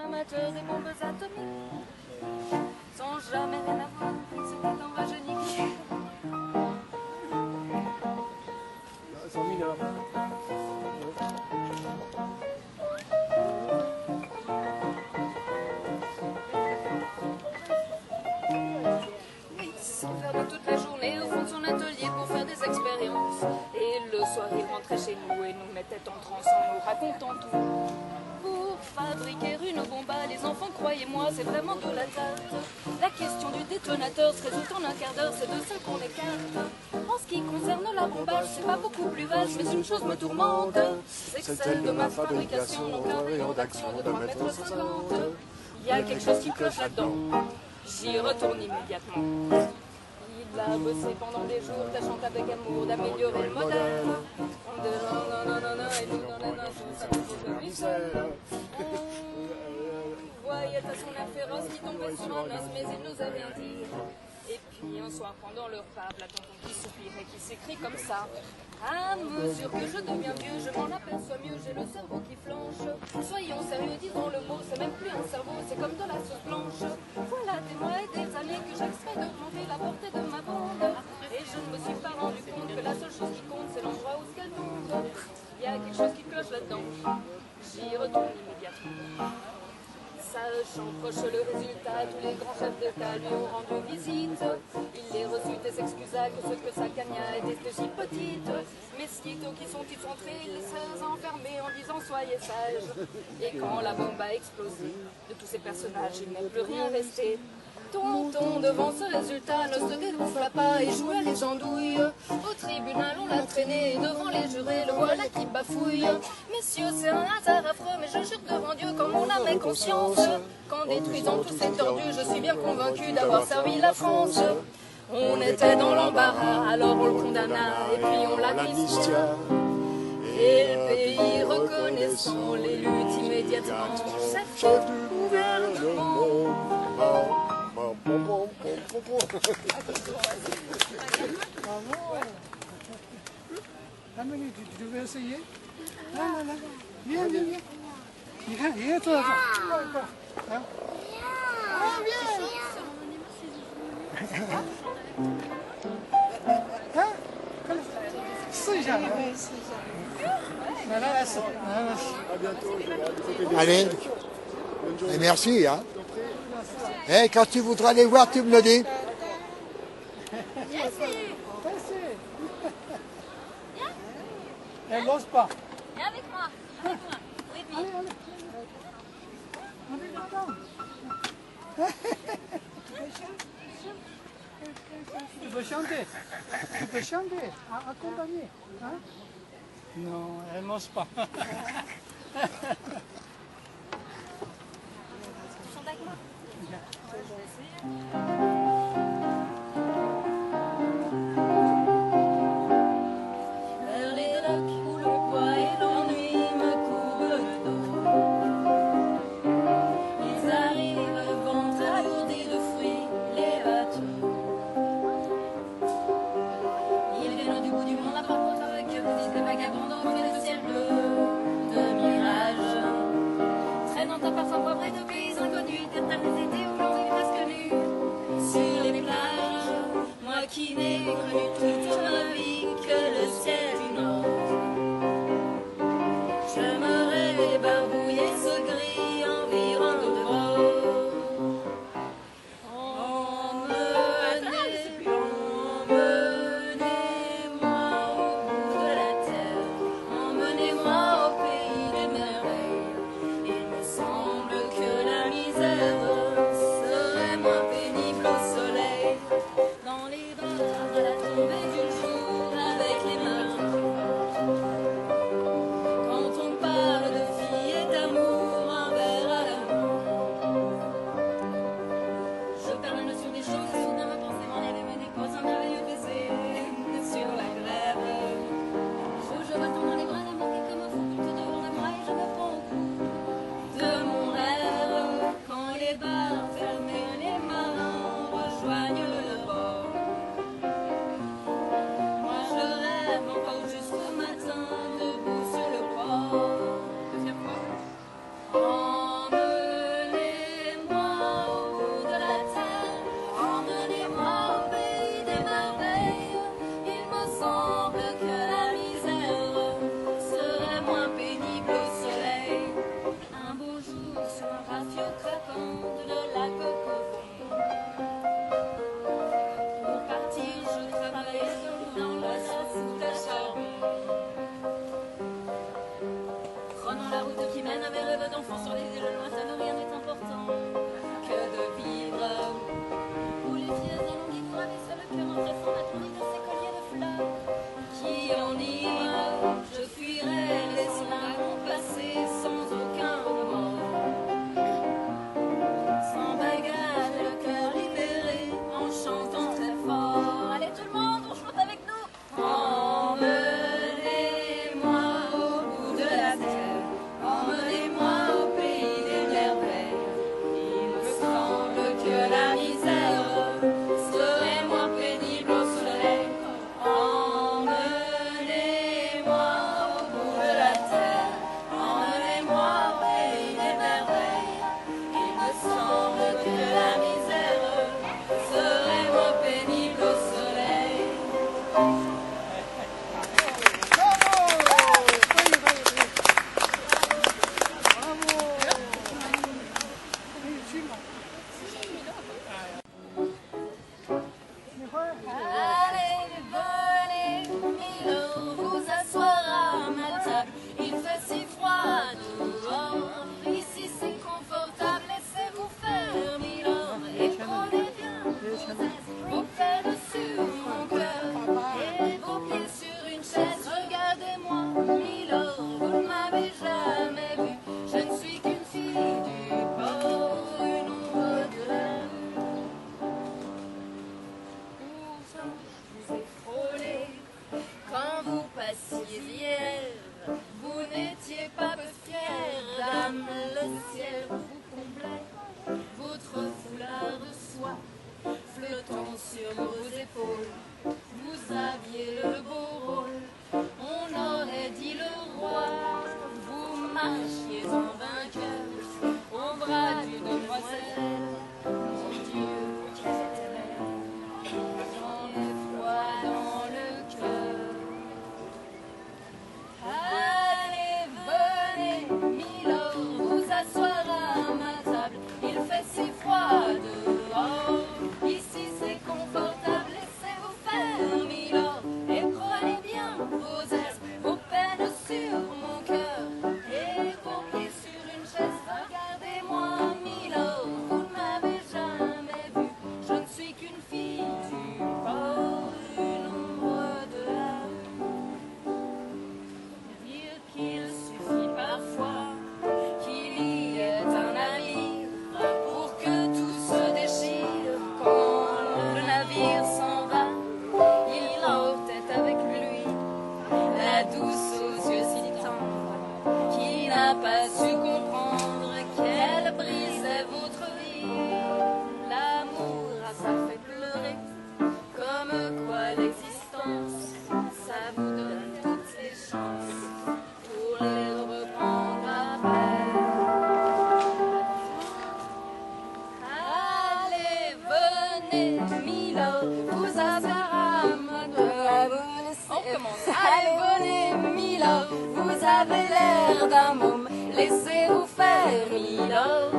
Amateur des bombes atomiques, sans jamais rien avoir, c'était un rajeuni. Ils sont mineurs. Il s'enferme toute la journée au fond de son atelier pour faire des expériences. Et le soir, il rentrait chez nous et nous mettait en transe en nous racontant tout. Pour fabriquer une bombe, les enfants, croyez-moi, c'est vraiment de la tarte. La question du détonateur se résout en un quart d'heure, c'est de ça qu'on écarte. En ce qui concerne la bombage, c'est pas beaucoup plus vaste, mais une chose me tourmente, c'est que celle de ma fabrication, donc un rayon d'action de 3,50 mètres. Il y a quelque chose qui cloche là-dedans, j'y retourne immédiatement. Il a bossé pendant des jours, tâchant avec amour d'améliorer le modèle. Et nous dans la nage, ça nous faut lui seul. On voyait à son air féroce qui tombait sur un os, mais il nous a rien dit. Et puis un soir pendant le repas, la tonton qui soupire et qui s'écrit comme ça. À mesure que je deviens vieux, je m'en aperçois mieux, j'ai le cerveau qui flanche. Soyons sérieux, disons le mot, c'est même plus un cerveau, c'est comme de la sauce blanche. Voilà des mois et des années que j'extrais d'augmenter la portée de ma bande. Et je ne me suis pas rendu compte que la seule chose qui compte, c'est l'endroit où qu'elle tombe. Il y a quelque chose qui cloche là-dedans, j'y retourne immédiatement. Sachant proche le résultat, tous les grands chefs d'État lui ont rendu visite. Il les reçut et s'excusa que ce que sa cagna était si petite. Mais sitôt qui sont-ils entrés, il les a enfermés en disant soyez sages. Et quand la bombe a explosé, de tous ces personnages, il n'est plus rien resté. Tonton, devant ce résultat, ne se dégonfla pas et jouait les gendouilles. Au tribunal, on l'a traîné et devant les jurés, le voilà qui bafouille. Messieurs, c'est un hasard affreux, mais je jure devant Dieu, comme mon âme est conscience, qu'en détruisant tous ces tordus, je suis bien convaincu d'avoir servi la France. On était dans l'embarras, alors on le condamna et puis on l'amnistia. Et le pays reconnaissant les luttes immédiatement, chef du gouvernement. Amélie, tu devais essayer. Là. Viens. Viens, toi. Hein? Viens. Hein? 试一下。来。À bientôt. Allez. Et merci. Hein. Et quand tu voudras les voir, tu me le dis. Elle n'ose pas. Viens avec moi. Oui. Tu peux chanter, accompagner. Hein? Non, elle n'ose pas. Chante avec moi. Vers les lacs où le poids et l'ennui me courbent le dos, ils arrivent ventre alourdi de fruits, les bateaux. Ils viennent du bout du monde à part contre avec des vagabonds au fil de ciel bleu, de mirages, traînant un parfum poivré de pays inconnus, d'éternels étés où l'on vit presque nu. Sur les plages, moi qui n'ai connu toute ma vie que le ciel du nord, j'aimerais barbouiller ce gris environ de bord. Emmenez-moi au bout de la terre, emmenez-moi au pays des merveilles. Il me semble que la misère serait moins pénible au soleil. Dans les bars à la tombée du jour, commence. Allez, venez, Milord, vous avez l'air d'un môme. Laissez-vous faire, Milord.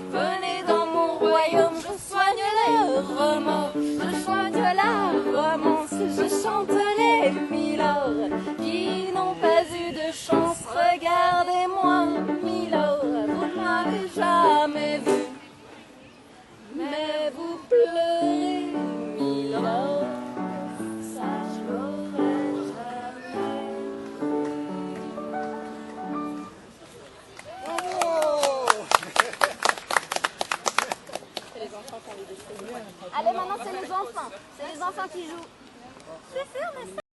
Venez dans mon royaume, je soigne les remords. Je soigne la romance, je chante les Milord qui n'ont pas eu de chance. Regardez-moi, Milord, vous ne m'avez jamais vu, mais vous pleurez, Milord, ça je l'aurais jamais. C'est les enfants qui ont les décisions. Allez, maintenant c'est les enfants qui jouent. C'est sûr, mais ça...